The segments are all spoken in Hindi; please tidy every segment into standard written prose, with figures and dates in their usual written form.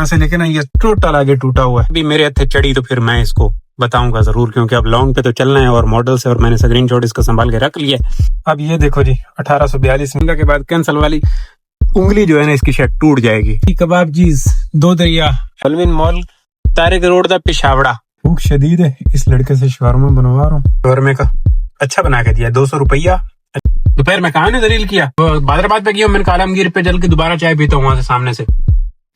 यहाँ से लेके ना ये टोटल आगे टूटा हुआ है। अभी मेरे हथे चढ़ी तो फिर मैं इसको बताऊंगा जरूर, क्योंकि अब लॉन्ग पे तो चलना है और मॉडल से, और मैंने स्क्रीनशॉट इसका संभाल के रख लिया। अब ये देखो जी 1842 के बाद कैंसल वाली उंगली जो है ना इसकी शायद टूट जाएगी। कबाब जीज दो दरिया अलविन मॉल तारिक रोड दा पिशावड़ा। भूख शदीद है, इस लड़के से शवारमा बनवा रहा हूँ। शवारमे का अच्छा बना के दिया, 200 रुपया। दोपहर में कहा दलील किया तो बादराबाद पे किया, मैंने कहा आलमगीर पे चल के दोबारा चाय पीता हूँ वहां से सामने से,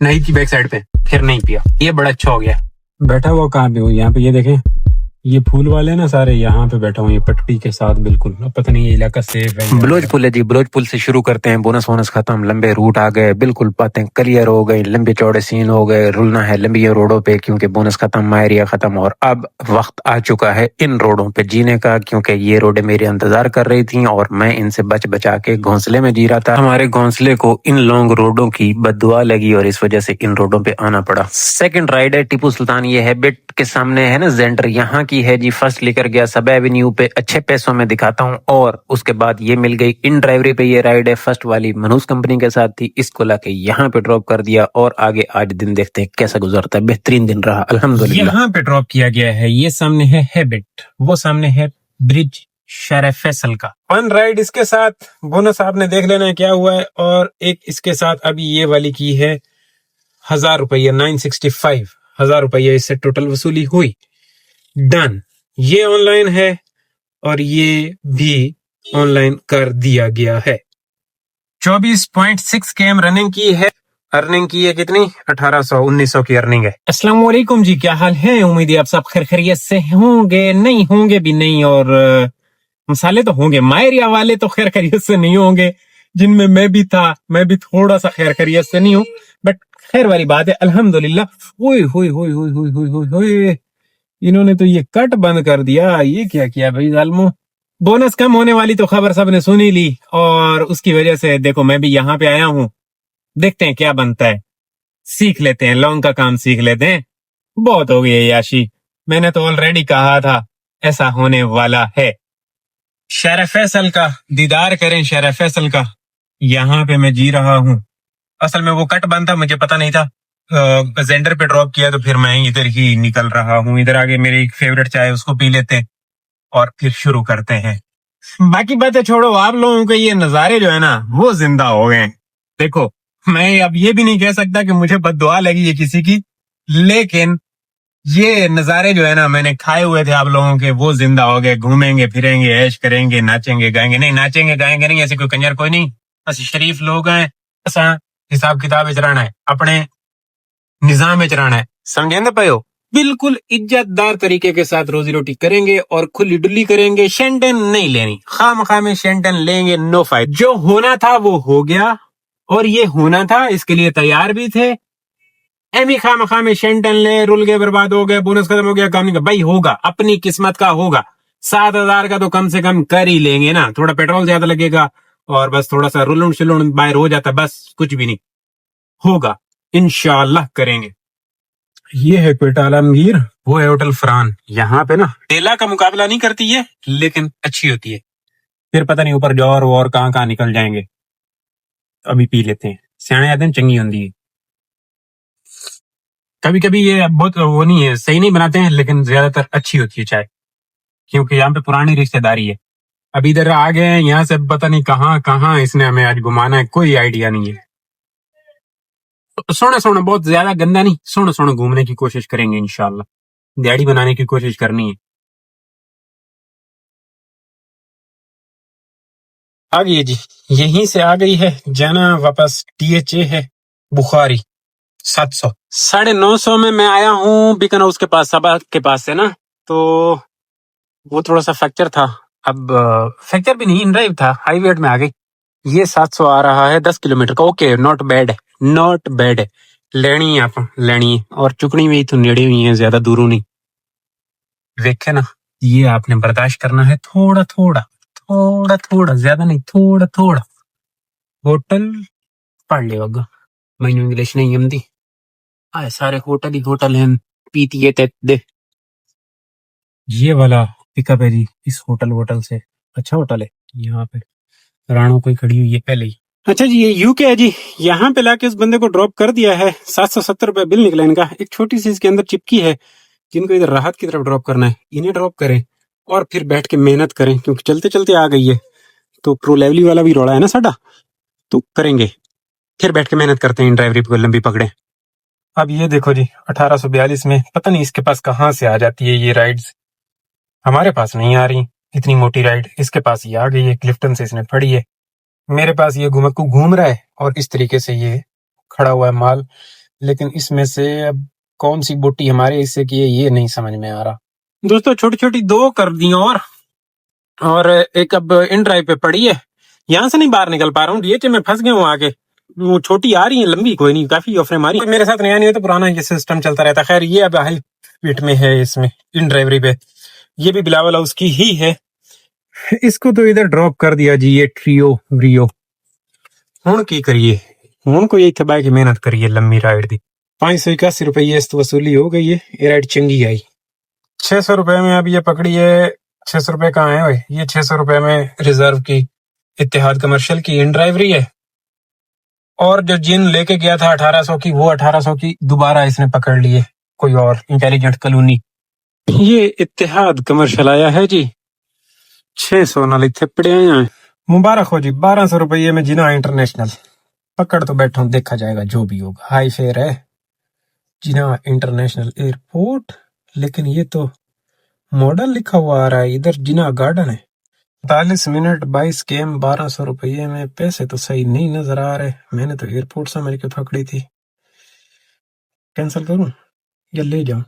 नहीं की बैक साइड पे, फिर नहीं पिया। ये बड़ा अच्छा हो गया। बैठा हुआ कहाँ पे हूँ, यहाँ पे ये देखें, ये फूल वाले ना सारे यहाँ पे बैठा हूँ, ये पट्टी के साथ बिल्कुल। अब पता नहीं ये इलाका सेफ है। ब्लोच पुल है जी, ब्लोच पुल से शुरू करते हैं। बोनस वोनस खत्म, लंबे रूट आ गए, बिल्कुल बातें क्लियर हो गई, लंबे चौड़े सीन हो गए। रुलना है लंबी रोडों पे क्योंकि बोनस खत्म, मायरिया खत्म, और अब वक्त आ चुका है इन रोडों पे जीने का, क्योंकि ये रोडें मेरे इंतजार कर रही थी और मैं इनसे बच बचा के घोंसले में जी रहा था। हमारे घोंसले को इन लॉन्ग रोडों की बददुआ लगी और इस वजह से इन रोडों पे आना पड़ा। सेकंड राइड है टीपू सुल्तान, ये है बिट के सामने है ना जेंडर, यहाँ की है जी। फर्स्ट लेकर गया सब एवेन्यू पे अच्छे पैसों में दिखाता हूँ, और उसके बाद ये मिल गई इन ड्राइवरी पे। ये राइड है फर्स्ट वाली मनूस कंपनी के साथ थी, इसको लाके यहाँ पे ड्रॉप कर दिया और आगे आज दिन देखते हैं कैसा गुजरता है। बेहतरीन दिन रहा अल्हम्दुलिल्लाह। यहाँ पे ड्रॉप किया गया है, ये सामने है हैबिट, वो सामने है ब्रिज शहर फैसल का। वन राइड इसके साथ बोनस आपने देख लेना है क्या हुआ है, और एक इसके साथ अभी ये वाली की है 1000 रुपया, 965 1000 रुपया इससे टोटल वसूली हुई। डन, ये ऑनलाइन है और ये भी ऑनलाइन कर दिया गया है। 24.6 km रनिंग की है। अर्निंग की है कितनी? 1800-1900 की अर्निंग है। अस्सलाम वालेकुम जी, क्या हाल है? उम्मीद है आप सब खैर खैरियत से होंगे, नहीं होंगे भी नहीं, और मसाले तो होंगे। मायरिया वाले तो खैर खैरियत से नहीं होंगे, जिनमें मैं भी था। मैं भी थोड़ा सा खैर खैरियत से नहीं हूँ, बट खैर वाली बात है अल्हम्दुलिल्लाह। ओए होए होए होए होए होए होए होए, इन्होंने तो ये कट बंद कर दिया। ये क्या किया भाई जालमो। बोनस कम होने वाली तो खबर सबने सुनी ली, और उसकी वजह से देखो मैं भी यहाँ पे आया हूँ। देखते हैं क्या बनता है, सीख लेते हैं, लॉन्ग का काम सीख लेते हैं। बहुत हो गई है याशी, मैंने तो ऑलरेडी कहा था ऐसा होने वाला है। शहर फैसल का दीदार करें, शहर फैसल का। यहाँ पे मैं जी रहा हूँ। असल में वो कट बंद था, मुझे पता नहीं था। जेंडर पे ड्रॉप किया तो फिर मैं इधर ही निकल रहा हूँ। इधर आगे मेरी एक फेवरेट चाय, उसको पी लेते हैं और फिर शुरू करते हैं। बाकी बातें छोड़ो, आप लोगों के ये नजारे जो है ना वो जिंदा हो गए। देखो मैं अब ये भी नहीं कह सकता कि मुझे बद्दुआ लगी है किसी की, लेकिन ये नजारे जो है ना मैंने खाए हुए थे आप लोगों के, वो जिंदा हो गए। घूमेंगे फिरेंगे, ऐश करेंगे, नाचेंगे गाएंगे, नहीं नाचेंगे गाएंगे नहीं, ऐसे कोई कंजर कोई नहीं। बस शरीफ लोग हैं, ऐसा हिसाब किताब चलाना है, अपने निजाम में चलाना है, समझे ना पायो। बिल्कुल इज्जतदार तरीके के साथ रोजी रोटी करेंगे और खुली डुली करेंगे। शेंटन नहीं लेनी, खामखा में शेंटन लेंगे नो फायदा। जो होना था वो हो गया, और ये होना था इसके लिए तैयार भी थे। एमी खामखा में शेंटन ले, रुल गए, बर्बाद हो गए, बोनस खत्म हो गया, काम नहीं का भाई होगा, अपनी किस्मत का होगा। 7000 का तो कम से कम कर ही लेंगे ना, थोड़ा पेट्रोल ज्यादा लगेगा और बस थोड़ा सा रुलन शुलन बाहर हो जाता, बस कुछ भी नहीं होगा, इंशाअल्लाह करेंगे। ये है क्वेटा आलमगीर, वो है होटल फरहान। यहाँ पे ना टेला का मुकाबला नहीं करती है, लेकिन अच्छी होती है। फिर पता नहीं ऊपर जौर और कहाँ कहाँ निकल जाएंगे। अभी पी लेते हैं, सियाने आते हैं, चंगी होती है। कभी कभी ये बहुत वो नहीं है, सही नहीं बनाते हैं, लेकिन ज्यादातर अच्छी होती है चाय, क्योंकि यहाँ पे पुरानी रिश्तेदारी है। अब इधर आ गए हैं, यहाँ से पता नहीं कहाँ कहाँ इसने हमें आज घुमाना है, कोई आइडिया नहीं है। सोना सोना, बहुत ज्यादा गंदा नहीं, सोना सोना घूमने की कोशिश करेंगे इंशाल्लाह, दिहाड़ी बनाने की कोशिश करनी है। आ गई है जी, यहीं से आ गई है, जाना वापस THA है बुखारी 700। 950 में मैं आया हूँ बिकन हाउस के पास, सबा के पास से ना, तो वो थोड़ा सा फ्रैक्चर था। अब फ्रैक्चर भी नहीं, इन ड्राइव था, हाईवे में आ गई। ये 700 आ रहा है 10 किलोमीटर का। ओके, नॉट बैड है, नॉट बैड है। लेनी है आप, लेनी है, और चुकनी में ही तो नेड़े हुई है, ज्यादा दूरों नहीं। देखे ना, ये आपने बर्दाश्त करना है, थोड़ा थोड़ा थोड़ा थोड़ा, ज्यादा नहीं, थोड़ा थोड़ा। होटल पढ़ ले वगा, मैनू इंग्लिश नहीं आती। आए सारे होटल ही होटल हैं, पीती है दे। ये वाला पिकअप है जी, इस होटल से। अच्छा होटल है, यहाँ पे राणो कोई खड़ी हुई है पहले ही। अच्छा जी, ये यूके है जी। यहाँ पे लाके उस बंदे को ड्रॉप कर दिया है। 770 रुपए बिल निकला इनका। एक छोटी सी इसके अंदर चिपकी है, जिनको इधर राहत की तरफ ड्रॉप करना है, इन्हें ड्रॉप करें और फिर बैठ के मेहनत करें, क्योंकि चलते चलते आ गई है। तो प्रो लेवली वाला भी रोड़ा है ना साडा, तो करेंगे, फिर बैठ के मेहनत करते हैं, इन ड्राइवरी को लंबी पकड़े। अब ये देखो जी, 1842 में पता नहीं इसके पास कहाँ से आ जाती है ये राइड्स। हमारे पास नहीं आ रही इतनी मोटी राइड, इसके पास ये आ गई है, क्लिफ्टन से इसने फड़ी है। मेरे पास ये घुमक्कू घूम रहा है और इस तरीके से ये खड़ा हुआ है माल, लेकिन इसमें से अब कौन सी बोटी हमारे हिस्से की है ये नहीं समझ में आ रहा। दोस्तों छोटी छोटी दो कर दी और एक अब इन ड्राइव पे पड़ी है। यहाँ से नहीं बाहर निकल पा रहा हूँ, डीएचए में फंस गया हूँ आगे। वो छोटी आ रही है, लंबी कोई नहीं, काफी ऑफरें मारी। मेरे साथ नया नहीं है तो पुराना ये सिस्टम चलता रहता। खैर ये अब हाई स्पीड में है इसमें, इन ड्राइवरी पे। ये भी बिलावल हाउस की ही है। इसको तो इधर ड्रॉप कर दिया जी, ये ट्रियो ब्रियो। हुण की करिए, हुण को यही थबाए की मेहनत करिए लंबी राइड दी। 581 रुपये इस तो वसूली हो गई है, ये राइड चंगी आई। 600 रुपए में अब ये पकड़ी है। 600 रुपए कहाँ है भाई, ये 600 रुपए में रिजर्व की इत्तेहाद कमर्शियल की इन ड्राइवरी है। और जो जिन लेके गया था 1800 की, वो 1800 की दोबारा इसने पकड़ लिए, कोई और इंटेलिजेंट कॉलोनी। ये इत्तेहाद कमर्शियल आया है जी, 600 नाल इत्थे पड़े हैं। मुबारक हो जी, 1200 रुपये में जिना इंटरनेशनल। पकड़ तो बैठा हूं, देखा जाएगा जो भी होगा। हाई फेयर है जिना इंटरनेशनल एयरपोर्ट, लेकिन ये तो मॉडल लिखा हुआ आ रहा है इधर, जिना गार्डन है। 45 मिनट 22 केम 1200 रुपये में। पैसे तो सही नहीं नजर आ रहे। मैंने तो एयरपोर्ट से मेरे को पकड़ी थी। कैंसिल करूं या ले जाऊं?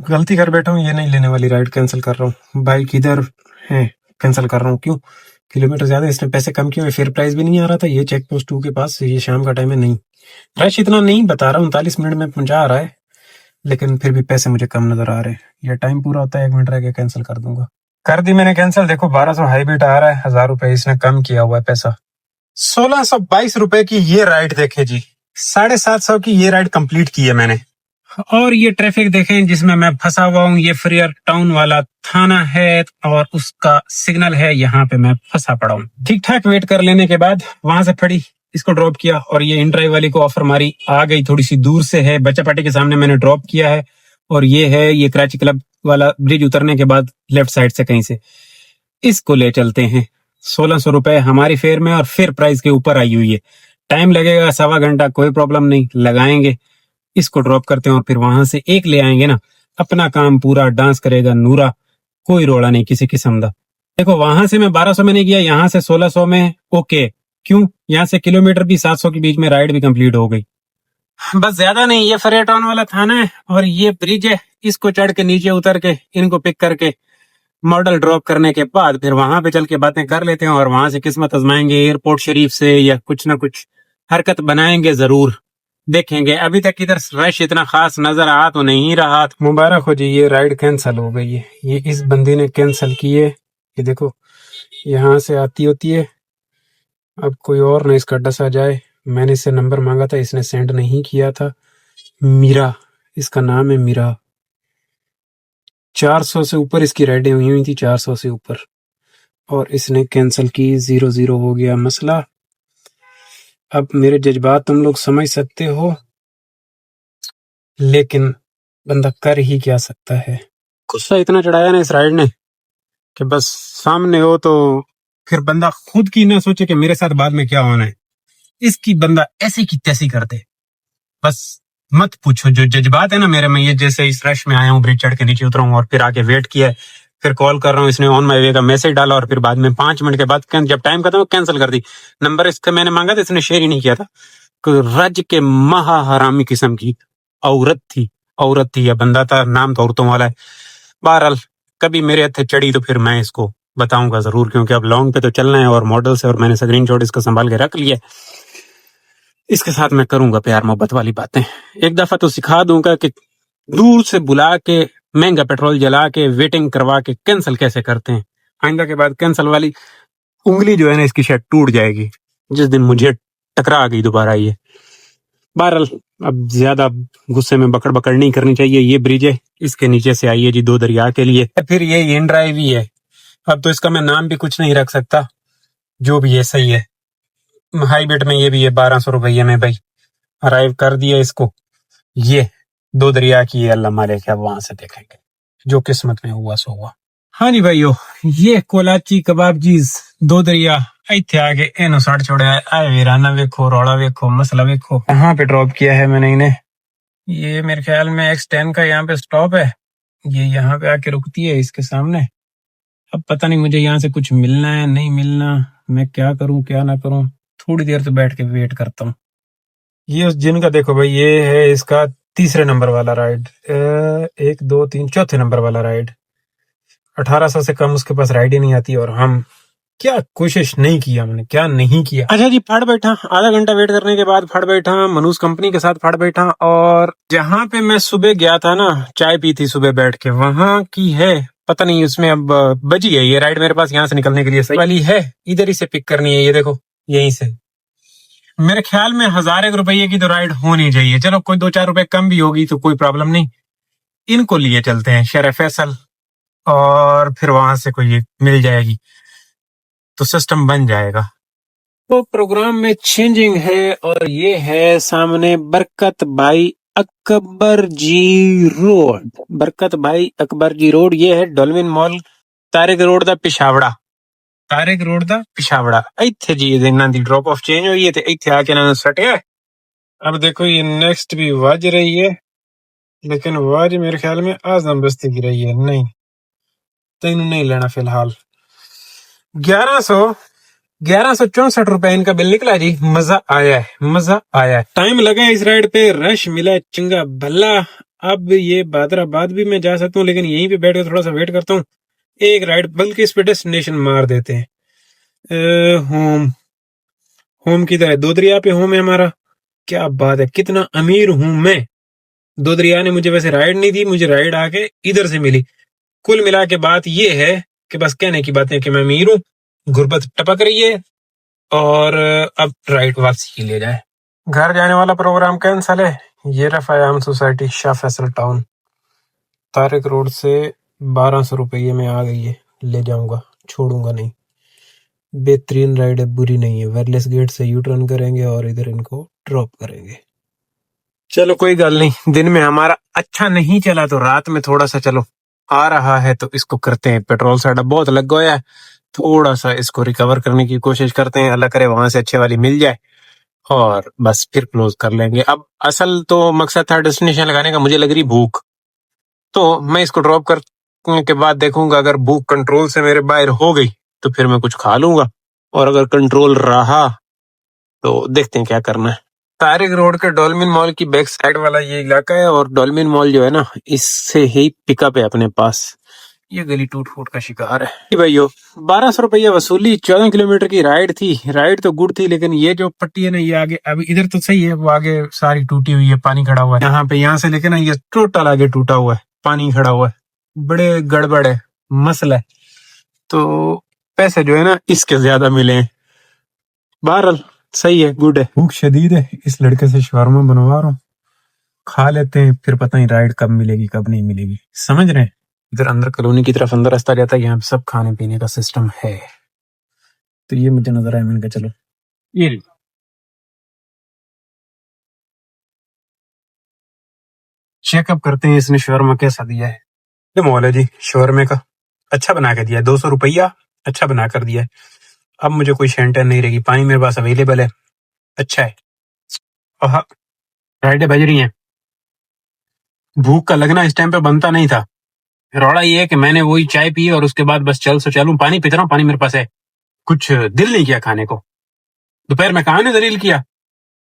गलती कर बैठा हूं, ये नहीं लेने वाली राइड कैंसिल कर रहा हूं। बाइक इधर है, कैंसिल कर रहा हूं। क्यों? किलोमीटर ज्यादा, इसने पैसे कम किए, फेयर प्राइस भी नहीं आ रहा था। ये चेक पोस्ट 2 के पास, ये शाम का टाइम है, नहीं रश इतना नहीं बता रहा। 39 मिनट में पहुंचा रहा है, लेकिन फिर भी पैसे मुझे कम नजर आ रहे हैं। ये टाइम पूरा होता है, 1 मिनट रह के कैंसिल कर दूंगा। कर दी मैंने कैंसिल। देखो 1200 हाईब्रिड आ रहा है, 1000 रुपए इसने कम किया हुआ है पैसा। 1622 रुपए की ये राइड देखे जी, 750 की ये राइड कंप्लीट की है मैंने। और ये ट्रैफिक देखें जिसमें मैं फंसा हुआ हूँ, ये फ्रियर टाउन वाला थाना है और उसका सिग्नल है, यहाँ पे मैं फंसा पड़ा हूँ। ठीक ठाक वेट कर लेने के बाद वहां से फड़ी, इसको ड्रॉप किया और ये इन ड्राइव वाली को ऑफर मारी। आ गई, थोड़ी सी दूर से है, बच्चा पार्टी के सामने मैंने ड्रॉप किया है। और ये है, ये कराची क्लब वाला ब्रिज उतरने के बाद लेफ्ट साइड से कहीं से इसको ले चलते हैं। 1600 रुपए हमारी फेयर में और फिर प्राइस के ऊपर आई हुई है। टाइम लगेगा 1.25 घंटा, कोई प्रॉब्लम नहीं, लगाएंगे। इसको ड्रॉप करते हैं और फिर वहां से एक ले आएंगे ना, अपना काम पूरा, डांस करेगा नूरा, कोई रोड़ा नहीं किसी किस्म का। देखो वहां से मैं 1200 में नहीं किया, यहाँ से 1600 में ओके। क्यों? यहाँ से किलोमीटर भी 700 के बीच में राइड भी कंप्लीट हो गई। बस ज्यादा नहीं, ये फरिया टाउन वाला थाना है और ये ब्रिज है। इसको चढ़ के नीचे उतर के इनको पिक करके मॉडल ड्रॉप करने के बाद फिर वहां पे चल के बातें कर लेते हैं और वहां से किस्मत आजमाएंगे एयरपोर्ट शरीफ से, या कुछ ना कुछ हरकत बनाएंगे जरूर, देखेंगे। अभी तक इधर रश इतना खास नजर आ तो नहीं रहा। मुबारक हो जी, ये राइड कैंसिल हो गई है। ये इस बंदे ने कैंसिल की है। ये देखो यहाँ से आती होती है, अब कोई और ना इसका डसा जाए। मैंने इससे नंबर मांगा था, इसने सेंड नहीं किया था। मीरा इसका नाम है, मीरा। 400 से ऊपर इसकी राइडें हुई थी, 400 से ऊपर, और इसने कैंसिल की। 0-0 हो गया मसला। अब मेरे जज्बात तुम लोग समझ सकते हो, लेकिन बंदा कर ही क्या सकता है। गुस्सा इतना चढ़ाया ना इस राइड ने कि बस सामने हो तो फिर बंदा खुद की ना सोचे कि मेरे साथ बाद में क्या होना है। इसकी बंदा ऐसी की तैसी कर दे, बस मत पूछो। जो जज्बात है ना मेरे में, ये जैसे इस रश में आया हूँ, ब्रिज चढ़ के नीचे उतरा हूँ और फिर आके वेट किया, फिर कॉल कर रहा हूँ, इसने ऑन माई वे का मैसेज डाला और फिर बाद में 5 मिनट के बाद जब टाइम खत्म कैंसिल कर दी। नंबर इसका मैंने मांगा था, इसने शेयर ही नहीं किया था। रज के महा हरामी किस्म की औरत थी या बंदा था, नाम तो औरतों वाला है। बहरहाल कभी मेरे हथे चढ़ी तो फिर मैं इसको बताऊंगा जरूर, क्योंकि अब लॉन्ग पे तो चलना है और मॉडल से, और मैंने स्क्रीनशॉट इसका संभाल के रख लिया। इसके साथ मैं करूंगा प्यार मोहब्बत वाली बातें। एक दफा तो सिखा दूंगा कि दूर से बुला के महंगा पेट्रोल जला के वेटिंग करवा के कैंसिल कैसे करते हैं। आइंदा के बाद कैंसिल वाली उंगली जो है ना इसकी शायद टूट जाएगी जिस दिन मुझे टकरा गई दोबारा ये। बहरहाल अब ज्यादा गुस्से में बकड़ बकड़ नहीं करनी चाहिए। ये ब्रिज है, इसके नीचे से आई है जी 2 दरिया के लिए। फिर ये इन ड्राइव ही है। अब तो इसका मैं नाम भी कुछ नहीं रख सकता, जो भी है सही है। हाई बिट में ये भी है 1200 रुपये में भाई अराइव कर दिया इसको। ये दो दरिया की है, अल्लाह मालिक है, वहां से देखेंगे जो किस्मत में हुआ सो हुआ। हाँ जी भाइयों, ये कोलाची कबाब जीज दो दरिया इत्थे आके इन्हों साड़ छोड़ा है। आए वीराना वेखो, रौला वेखो, मसला वेखो। यहाँ पे ड्रॉप किया है मैंने इन्हें। ये मेरे ख्याल में X10 का यहाँ पे स्टॉप है। ये यहाँ पे आके रुकती है इसके सामने। अब पता नहीं मुझे यहाँ से कुछ मिलना है नहीं मिलना, मैं क्या करूं क्या ना करूं। थोड़ी देर तो बैठ के वेट करता हूँ। ये उस जिन का देखो भाई, ये है इसका तीसरे नंबर वाला राइड, 1 2 3 चौथे नंबर वाला राइड। 1800 से कम उसके पास राइड ही नहीं आती, और हम क्या कोशिश नहीं किया, मैंने क्या नहीं किया। अच्छा जी, फट बैठा, आधा घंटा वेट करने के बाद फट बैठा, मनूस कंपनी के साथ फट बैठा। और जहाँ पे मैं सुबह गया था ना, चाय पी थी सुबह बैठ के, वहां की है पता नहीं, उसमें अब बजी है ये राइड मेरे पास यहाँ से निकलने के लिए सही वाली है। इधर ही से पिक करनी है, ये देखो यहीं से। मेरे ख्याल में 1000 रुपये की तो राइड होनी चाहिए। चलो कोई 2 4 रुपए कम भी होगी तो कोई प्रॉब्लम नहीं। इनको लिए चलते हैं शहर फैसल, और फिर वहां से कोई मिल जाएगी तो सिस्टम बन जाएगा। तो प्रोग्राम में चेंजिंग है, और ये है सामने बरकत भाई अकबर जी रोड। बरकत भाई अकबर जी रोड, ये है डोलमिन मॉल, तारिक रोड दा पिशावड़ा। तारिक रोड दा पिशावड़ा इत्थे जी इन्हां दी ड्रॉप ऑफ चेंज हुई है, ते इत्थे आके इन्होंने सटिया। अब देखो ये नेक्स्ट भी वज रही है, लेकिन वज मेरे ख्याल में आजम बस्ती की रही है। नहीं, तेन नहीं लेना फिलहाल। 1164 रुपए इनका बिल निकला जी। मजा आया है, मजा आया है। टाइम लगा है इस राइड पे, रश मिला है चंगा भला। अब ये बादराबाद भी मैं जा सकता हूँ, लेकिन यहीं पे बैठ कर थोड़ा सा वेट करता हूँ एक राइड, बल्कि इस पे डेस्टिनेशन मार देते हैं। होम होम किधर है? दो दरिया पे होम है हमारा। क्या बात है, कितना अमीर हूं मैं। दो दरिया ने मुझे वैसे राइड नहीं दी, मुझे राइड आके इधर से मिली। कुल मिला के बात ये है कि बस कहने की बात है कि मैं अमीर हूँ, गुर्बत टपक रही है, और अब राइड वापसी ले जाए। घर जाने वाला प्रोग्राम कैंसल है। ये रहा फयाम society, Shah Faisal town. Tariq road से 1200 रुपये में आ गई है, ले जाऊंगा, छोड़ूंगा नहीं। बेहतरीन राइड है, बुरी नहीं है। वायरलेस गेट से यू टर्न करेंगे और इधर इनको ड्रॉप करेंगे। चलो कोई गल नहीं, दिन में हमारा अच्छा नहीं चला तो रात में थोड़ा सा चलो आ रहा है तो इसको करते हैं। पेट्रोल साडा बहुत लग गया है, थोड़ा सा इसको रिकवर करने की कोशिश करते हैं। अल्लाह करे वहां से अच्छे वाली मिल जाए, और बस फिर क्लोज कर लेंगे। अब असल तो मकसद था डेस्टिनेशन लगाने का, मुझे लग रही भूख, तो मैं इसको ड्रॉप करने के बाद देखूंगा। अगर भूख कंट्रोल से मेरे बाहर हो गई तो फिर मैं कुछ खा लूंगा, और अगर कंट्रोल रहा तो देखते हैं क्या करना है। तारिक रोड के डोलमिन मॉल की बैक साइड वाला ये इलाका है, और डोलमिन मॉल जो है ना, इससे ही पिकअप है अपने पास। ये गली टूट फूट का शिकार है भाइयों। 1200 रुपया वसूली, 14 किलोमीटर की राइड थी। राइड तो गुड थी, लेकिन ये जो पट्टी है ना, ये आगे अभी इधर तो सही है, वो आगे सारी टूटी हुई है, पानी खड़ा हुआ है यहाँ पे। यहाँ से लेके ना ये टोटल आगे टूटा हुआ है, पानी खड़ा हुआ है, बड़े गड़बड़ है, मसला है। तो पैसे जो है ना इसके ज्यादा मिले हैं। बहरहाल सही है, गुड है। भूख शदीद है, इस लड़के से शवारमा बनवा रहा हूँ, खा लेते हैं, फिर पता नहीं राइड कब मिलेगी कब नहीं मिलेगी, समझ रहे हैं। इधर अंदर कॉलोनी की तरफ अंदर रास्ता जाता है, यहाँ पे सब खाने पीने का सिस्टम है। तो ये मुझे नजर आया, मैंने कहा चलो ये चेकअप करते हैं इसने शवारमा कैसा दिया है। ये मॉल है जी शवारमे का, अच्छा बना के दिया है। 200 रुपया अच्छा बना कर दिया है। अब मुझे कोई टेंशन नहीं रहेगी, पानी मेरे पास अवेलेबल है, अच्छा है। और राइडें बज रही हैं। भूख का लगना इस टाइम पे बनता नहीं था। रौड़ा ये है कि मैंने वही चाय पी और उसके बाद बस चल सो चलूं। पानी पीता रहा हूं, पानी मेरे पास है, कुछ दिल नहीं किया खाने को। दोपहर में कहाँ ने दलील किया,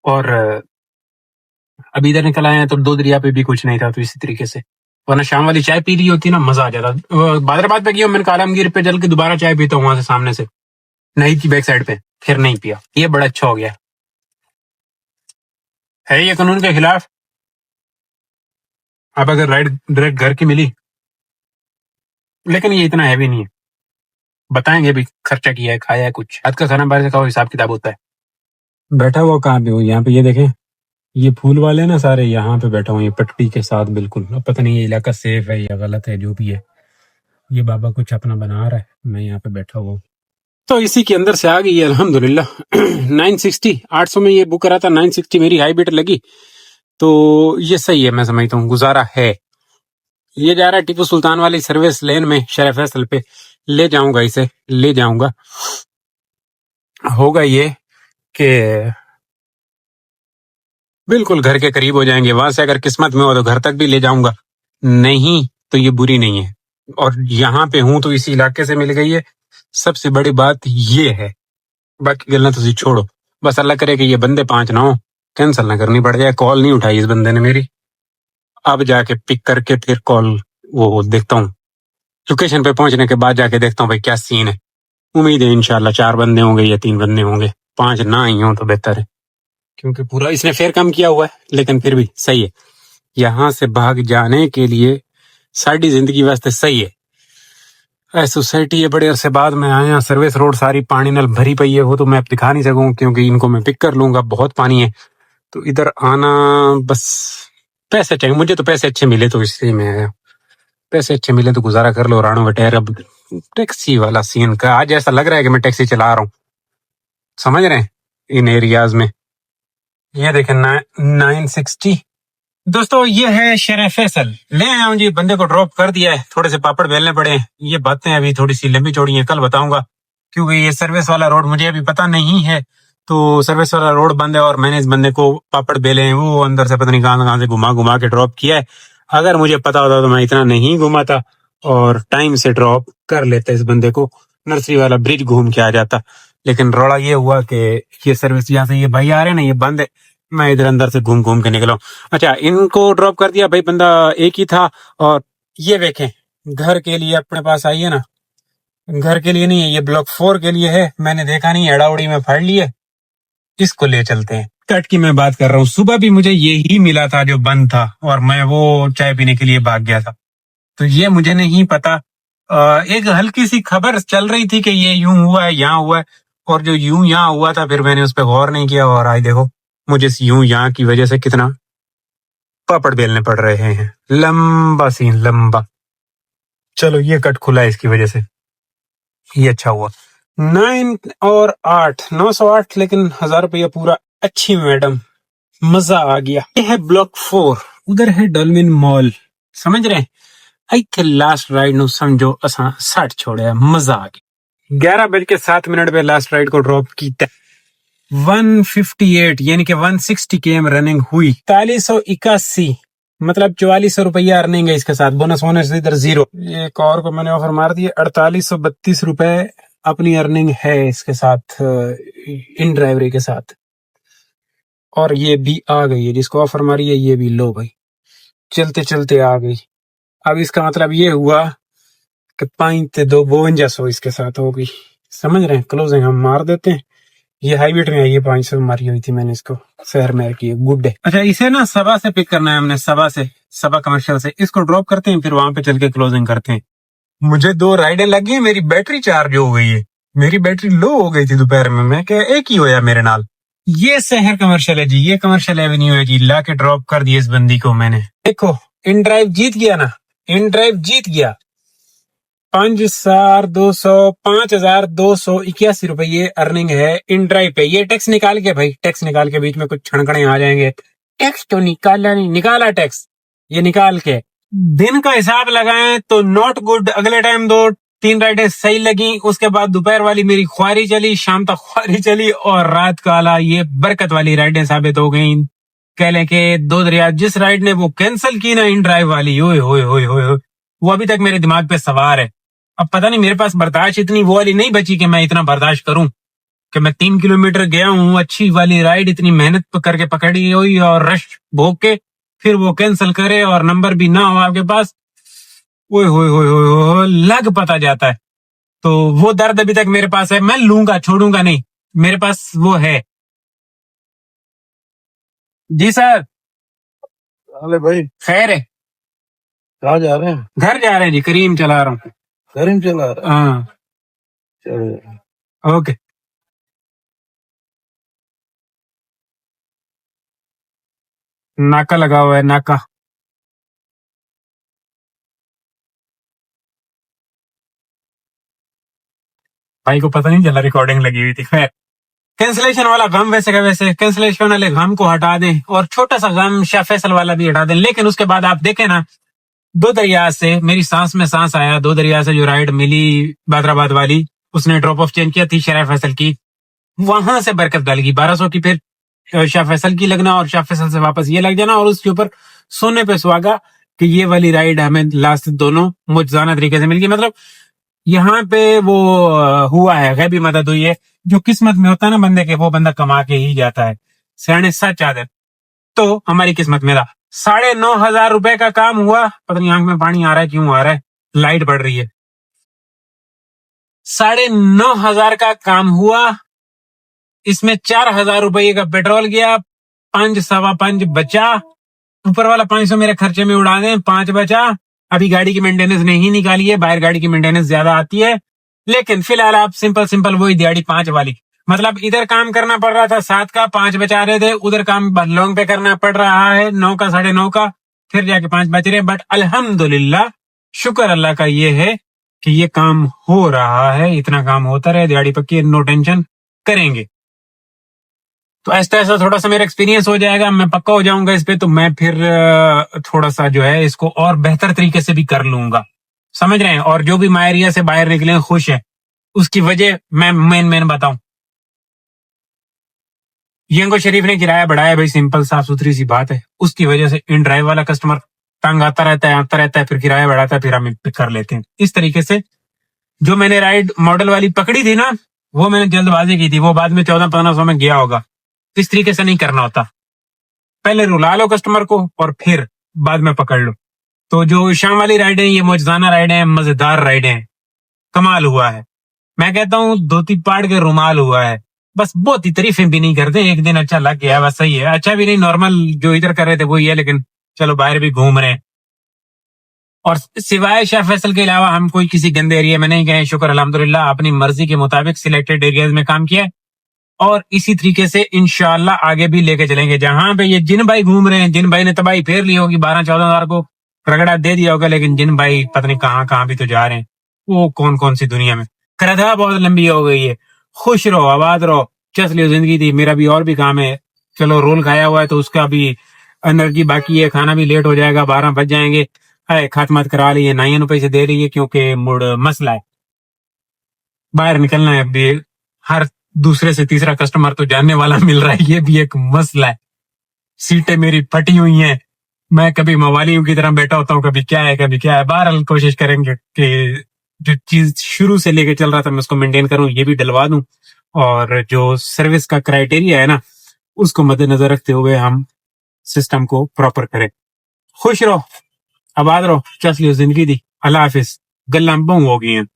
और अभी इधर निकल आए हैं तो दो दरिया पे भी कुछ नहीं था, तो इसी तरीके से। वरना शाम वाली चाय पी ली होती ना, मजा आ जाता। बादराबाद पे किया मैंने, आलमगीर पे चल के दोबारा चाय पीता हूँ वहां से सामने से, नहीं की बैक साइड पे, फिर नहीं पिया। ये बड़ा अच्छा हो गया है, ये कानून के खिलाफ। अब अगर राइड डायरेक्ट घर की मिली, लेकिन ये इतना हैवी नहीं है, बताएंगे भी खर्चा किया है, खाया है कुछ। आज का खाना बाहर से खाओ, हिसाब किताब होता है। बैठा हुआ कहाँ पे हूँ, यहाँ पे ये देखें, ये फूल वाले ना सारे, यहाँ पे बैठा हूँ ये पट्टी के साथ बिल्कुल। अब पता नहीं ये इलाका सेफ है या गलत है, जो भी है। ये बाबा कुछ अपना बना रहा है, मैं यहाँ पे बैठा हुआ हूँ। तो इसी के अंदर से आ गई है अल्हम्दुलिल्लाह। 960 800 में ये बुक करा था, 960 मेरी हाई बिट लगी, तो ये सही है, मैं समझता हूँ गुजारा है। ये जा रहा है टीपू सुल्तान वाली सर्विस लेन में, शरीफ फैसल पे ले जाऊंगा, इसे ले जाऊंगा। होगा ये कि बिल्कुल घर के करीब हो जाएंगे, वहां से अगर किस्मत में हो तो घर तक भी ले जाऊंगा, नहीं तो ये बुरी नहीं है। और यहाँ पे हूं तो इसी इलाके से मिल गई है, सबसे बड़ी बात ये है। बाकी गल्ला तुसी छोड़ो, बस अल्लाह करे कि ये बंदे 5 ना हो, कैंसिल ना करनी पड़ जाए। कॉल नहीं उठाई इस बंदे ने मेरी, अब जाके पिक करके फिर कॉल वो देखता हूँ, लोकेशन पे पहुंचने के बाद जाके देखता हूँ भाई क्या सीन है। उम्मीद है इंशाल्लाह 4 बंदे होंगे या 3 बंदे होंगे, 5 ना ही हो तो बेहतर है, क्योंकि पूरा इसने फेयर कम किया हुआ है, लेकिन फिर भी सही है। यहाँ से भाग जाने के लिए साड़ी जिंदगी वास्ते सही है। सोसाइटी है, बड़े अरसे बाद में आया, सर्विस रोड सारी पानी नाल भरी पई है, वो तो मैं दिखा नहीं सकूं क्योंकि इनको मैं पिक कर लूंगा, बहुत पानी है। तो इधर आना बस पैसे चाहिए मुझे, तो पैसे अच्छे मिले तो इसलिए मैं आया, पैसे अच्छे मिले तो गुजारा कर लो राणो बटेर। अब टैक्सी वाला सीन का आज ऐसा लग रहा है कि मैं टैक्सी चला रहा हूँ, समझ रहे हैं, इन एरियाज में। ये देखें 960 दोस्तों, ये है शरीफ फैसल। ले आया हूँ जी, बंदे को ड्रॉप कर दिया है, थोड़े से पापड़ बेलने पड़े हैं, ये बातें अभी थोड़ी सी लंबी चौड़ी हैं, कल बताऊंगा, क्योंकि ये सर्विस वाला रोड मुझे अभी पता नहीं है। तो सर्विस वाला रोड बंद है और मैंने इस बंदे को पापड़ बेले हैं, वो अंदर से पता नहीं कहां कहां से घुमा घुमा के ड्रॉप किया है। अगर मुझे पता होता तो मैं इतना नहीं घुमाता और टाइम से ड्रॉप कर लेता इस बंदे को, नर्सरी वाला ब्रिज घूम के आ जाता। लेकिन रोड़ा ये हुआ कि ये सर्विस जहाँ से ये भाई आ रहे हैं ना, ये बंद है, मैं इधर अंदर से घूम घूम के निकला हूं। अच्छा, इनको ड्रॉप कर दिया भाई, बंदा एक ही था। और ये देखें, घर के लिए अपने पास आई है ना, घर के लिए नहीं है, ये ब्लॉक 4 के लिए है। मैंने देखा नहीं, एड़ा उड़ी में फाड़ लिए, इसको ले चलते हैं। कट की मैं बात कर रहा हूँ, सुबह भी मुझे ये ही मिला था जो बंद था, और मैं वो चाय पीने के लिए भाग गया था, तो ये मुझे नहीं पता। एक हल्की सी खबर चल रही थी कि ये यूं हुआ है, यहाँ हुआ है, और जो यूं यहाँ हुआ था फिर मैंने उस पर गौर नहीं किया, और आज देखो मुझे इस यूं यहाँ की वजह से कितना पापड़ बेलने पड़ रहे हैं। लंबा सीन, लंबा। चलो ये कट खुला है इसकी वजह से, ये अच्छा हुआ। 908, लेकिन 1000 रुपया पूरा। अच्छी मैडम, मजा आ गया। ये है ब्लॉक 4, उधर है डॉल्फिन मॉल, समझ रहे हैं। इथे लास्ट राइड नु समझो असा 60 छोड़े, मजा आ गया। 11:07 पे लास्ट राइड को ड्रॉप किया। 158 यानी कि 160 km रनिंग हुई। 4181 मतलब 4400 रुपया अर्निंग है इसके साथ, बोनस वोनस इधर 0। एक और को मैंने ऑफर मार दिया, 4832 रुपए अपनी अर्निंग है इसके साथ, इन ड्राइवरी के साथ। और ये भी आ गई है, जिसको ऑफर मारी है ये भी, लो भाई, चलते चलते आ गई। अब इसका मतलब ये हुआ कि 5 52 इसके साथ हो गई, समझ रहे हैं। क्लोजिंग हम मार देते हैं। ये हाईवेट में आई है, 500 मारी हुई थी मैंने इसको, शहर में की है, गुड डे। अच्छा, इसे ना सबा से पिक करना है हमने, सबा से, सबा कमर्शियल से। इसको ड्रॉप करते हैं, फिर वहां पे चल के क्लोजिंग करते हैं। मुझे 2 राइडें लगी हैं, मेरी बैटरी चार्ज हो गई है, मेरी बैटरी लो हो गई थी दोपहर में, मैं क्या एक ही होया मेरे नाल। ये शहर कमर्शियल है जी, ये कमर्शियल एवेन्यू है जी, ला के ड्रॉप कर दिए इस बंदी को मैंने। देखो इन ड्राइव जीत गया ना, इन ड्राइव जीत गया। 5281 रुपये अर्निंग है इन ड्राइव पे। ये टैक्स निकाल के भाई, टैक्स निकाल के, बीच में कुछ छणकड़े आ जाएंगे, टैक्स तो निकाला नहीं, निकाला टैक्स, ये निकाल के दिन का हिसाब लगाएं तो नॉट गुड। अगले टाइम 2-3 राइडें सही लगी, उसके बाद दोपहर वाली मेरी ख्वारी चली, शाम तक ख्वारी चली, और रात काला ये बरकत वाली राइडें साबित हो गई। कह लें कि 2 दरिया, जिस राइड ने वो कैंसिल की ना इन ड्राइव वाली, ओए होए होए होए, वो अभी तक मेरे दिमाग पे सवार है। अब पता नहीं मेरे पास बर्दाश्त इतनी वो वाली नहीं बची कि मैं इतना बर्दाश्त करूं, कि मैं 3 किलोमीटर गया हूं, अच्छी वाली राइड, इतनी मेहनत करके पकड़ी हुई, और रश भोग के फिर वो कैंसिल करे और नंबर भी ना हो आपके पास, ओए होए होए होए होए, लग पता जाता है। तो वो दर्द अभी तक मेरे पास है, मैं लूंगा, छोड़ूंगा नहीं, मेरे पास वो है। जी सर। अरे भाई, खैर है, कहाँ जा रहे हैं? घर जा रहे हैं जी, करीम चला रहा हूँ। करीम चला रहा है? हाँ, चलो। ओके। नाका लगा हुआ है, नाका। भाई को पता नहीं चला रिकॉर्डिंग लगी हुई थी। खैर, कैंसलेशन वाला गम वैसे का वैसे, कैंसलेशन वाले गम को हटा दें और छोटा सा गम शाह फैसल वाला भी हटा दें। लेकिन उसके बाद आप देखें ना, दो दरिया से मेरी सांस में सांस आया, दो दरिया से जो राइड मिली बादराबाद वाली, उसने ड्रॉप ऑफ चेंज किया थी शाह फैसल की, वहां से बरकत डाल गई 1200 की, फिर शाह फैसल की लगना और शाह फैसल से वापस ये लग जाना और उसके ऊपर सोने पे सुहागा कि ये वाली राइड हमें लास्ट दोनों मुजजाना तरीके से मिल गई। मतलब यहाँ पे वो हुआ है, गैबी मदद हुई है। जो किस्मत में होता है ना बंदे के, वो बंदा कमा के ही जाता है। सियाने सच आदत तो हमारी किस्मत में था। 9,500 रुपए का काम हुआ। पता नहीं आंख में पानी आ रहा है, क्यों आ रहा है, लाइट बढ़ रही है। 9,500 का काम हुआ, इसमें 4,000 रुपये का पेट्रोल गया, 5 सवा 5 बचा, ऊपर वाला 500 मेरे खर्चे में उड़ा दें, 5 बचा। अभी गाड़ी की मेंटेनेंस नहीं निकाली है, बाहर गाड़ी की मेंटेनेंस ज्यादा आती है, लेकिन फिलहाल आप सिंपल वही दिहाड़ी 5 वाली। मतलब इधर काम करना पड़ रहा था 7 का, 5 बचा रहे थे, उधर काम लॉन्ग पे करना पड़ रहा है 9 का 9:30 का, फिर जाके 5 बच रहे। बट अल्हम्दुलिल्लाह, शुक्र अल्लाह का ये है कि ये काम हो रहा है, इतना काम होता रहे, दिहाड़ी पक्की, नो टेंशन, करेंगे। तो ऐसा ऐसा थोड़ा सा मेरा एक्सपीरियंस हो जाएगा, मैं पक्का हो जाऊंगा इस पे, तो मैं फिर थोड़ा सा जो है इसको और बेहतर तरीके से भी कर लूंगा, समझ रहे हैं। और जो भी मायरिया से बाहर निकले खुश है, उसकी वजह मैं मेन बताऊं, यंगो शरीफ ने किराया बढ़ाया भाई, सिंपल साफ सुथरी सी बात है। उसकी वजह से इन ड्राइव वाला कस्टमर तंग आता रहता है, फिर किराया बढ़ाता है, फिर हम पिक कर लेते हैं। इस तरीके से जो मैंने राइड मॉडल वाली पकड़ी थी ना, वो मैंने जल्दबाजी की थी, वो बाद में 1400-1500 में गया होगा। इस तरीके से नहीं करना होता, पहले रुला लो कस्टमर को और फिर बाद में पकड़ लो। तो जो शाम वाली राइड है, ये मौजदाना राइड है, मजेदार राइड है, कमाल हुआ है। मैं कहता हूँ धोती पाड़ के रुमाल हुआ है। बस बहुत ही तारीफें भी नहीं करते, एक दिन अच्छा लग गया बस, सही है। अच्छा भी नहीं, नॉर्मल जो इधर कर रहे थे वही है, लेकिन चलो बाहर भी घूम रहे हैं। और सिवाय शाह फैसल के अलावा हम कोई किसी गंदे एरिया में नहीं गए, शुक्र अल्हम्दुलिल्लाह, अपनी मर्जी के मुताबिक सिलेक्टेड एरियाज में काम किया और इसी तरीके से इंशाल्लाह आगे भी लेके चलेंगे। जहां पे ये जिन भाई घूम रहे हैं, जिन भाई ने तबाही फेर ली होगी, 12-14 हजार को रगड़ा दे दिया होगा, लेकिन जिन भाई पता नहीं कहाँ भी तो जा रहे हैं, वो कौन सी दुनिया में। करधा बहुत लंबी हो गई है। खुश रहो, आबाद रहो, चस लियो जिंदगी थी। मेरा भी और भी काम है, चलो रोल खाया हुआ है तो उसका भी एनर्जी बाकी है, खाना भी लेट हो जाएगा, 12 बज जाएंगे। है खातमत करा ली है, 9 रुपए से दे रही है, क्योंकि मुड़ मसला है, बाहर निकलना है। अभी हर दूसरे से तीसरा कस्टमर तो जानने वाला मिल रहा है, ये भी एक मसला है। सीटें मेरी फटी हुई हैं, मैं कभी मवालियों की तरह बैठा होता हूँ, कभी क्या है कभी क्या है। बहरहाल कोशिश करेंगे कि जो चीज शुरू से लेके चल रहा था मैं उसको मेंटेन करूं, ये भी डलवा दूं, और जो सर्विस का क्राइटेरिया है ना, उसको मद्देनजर रखते हुए हम सिस्टम को प्रॉपर करें। खुश रहो, आबाद रहो, चस लियो जिंदगी दी। अल्लाह हाफिज। गल्लां बहु हो गई हैं।